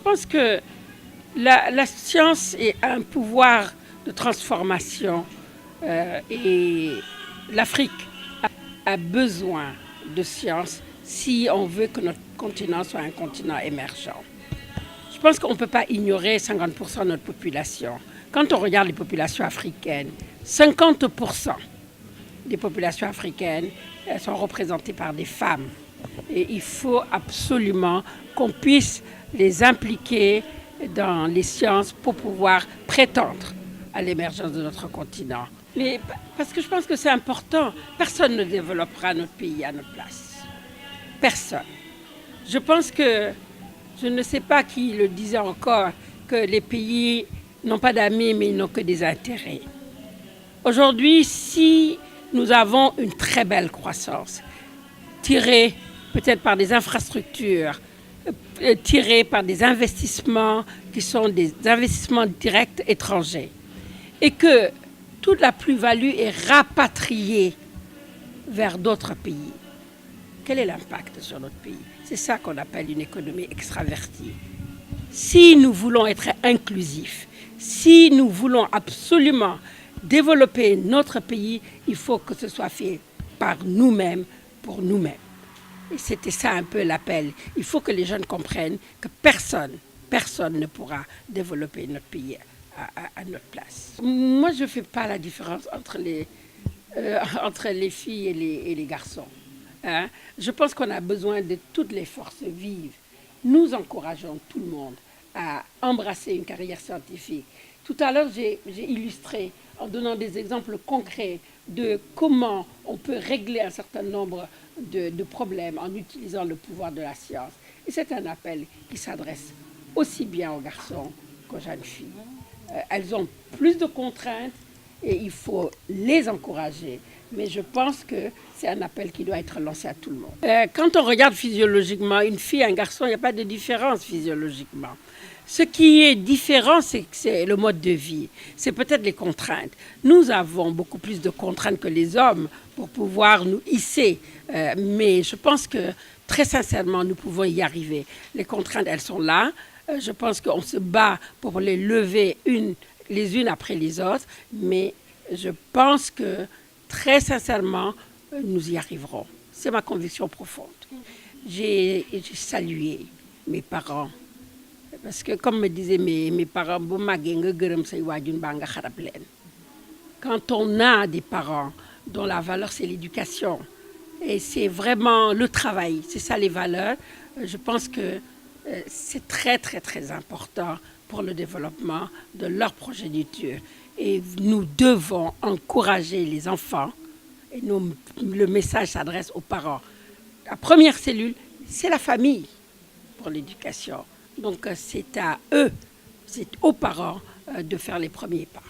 pense que la science est un pouvoir de transformation et l'Afrique a besoin de science si on veut que notre continent soit un continent émergent. Je pense qu'on ne peut pas ignorer 50% de notre population. Quand on regarde les populations africaines, 50% des populations africaines sont représentées par des femmes. Et il faut absolument qu'on puisse les impliquer dans les sciences pour pouvoir prétendre à l'émergence de notre continent. Mais parce que je pense que c'est important, personne ne développera notre pays à notre place. Personne. Je pense que, je ne sais pas qui le disait encore, que les pays n'ont pas d'amis mais ils n'ont que des intérêts. Aujourd'hui, si nous avons une très belle croissance, tirée peut-être par des infrastructures, tirée par des investissements qui sont des investissements directs étrangers, et que toute la plus-value est rapatriée vers d'autres pays. Quel est l'impact sur notre pays? C'est ça qu'on appelle une économie extravertie. Si nous voulons être inclusifs, si nous voulons absolument développer notre pays, il faut que ce soit fait par nous-mêmes, pour nous-mêmes. Et c'était ça un peu l'appel. Il faut que les jeunes comprennent que personne ne pourra développer notre pays à notre place. Moi, je ne fais pas la différence entre les filles et les garçons. Hein? Je pense qu'on a besoin de toutes les forces vives. Nous encourageons tout le monde à embrasser une carrière scientifique. Tout à l'heure, j'ai illustré en donnant des exemples concrets de comment on peut régler un certain nombre de problèmes en utilisant le pouvoir de la science. Et c'est un appel qui s'adresse aussi bien aux garçons qu'aux jeunes filles. Elles ont plus de contraintes et il faut les encourager. Mais je pense que c'est un appel qui doit être lancé à tout le monde. Quand on regarde physiologiquement, une fille et un garçon, il n'y a pas de différence physiologiquement. Ce qui est différent, c'est le mode de vie. C'est peut-être les contraintes. Nous avons beaucoup plus de contraintes que les hommes pour pouvoir nous hisser. Mais je pense que, très sincèrement, nous pouvons y arriver. Les contraintes, elles sont là. Je pense qu'on se bat pour les lever les unes après les autres. Mais je pense que, très sincèrement, nous y arriverons. C'est ma conviction profonde. J'ai salué mes parents. Parce que, comme me disaient mes parents, quand on a des parents dont la valeur, c'est l'éducation, et c'est vraiment le travail, c'est ça les valeurs, je pense que c'est très, très, très important pour le développement de leur progéniture. Et nous devons encourager les enfants, et le message s'adresse aux parents. La première cellule, c'est la famille pour l'éducation. Donc c'est à eux, c'est aux parents de faire les premiers pas.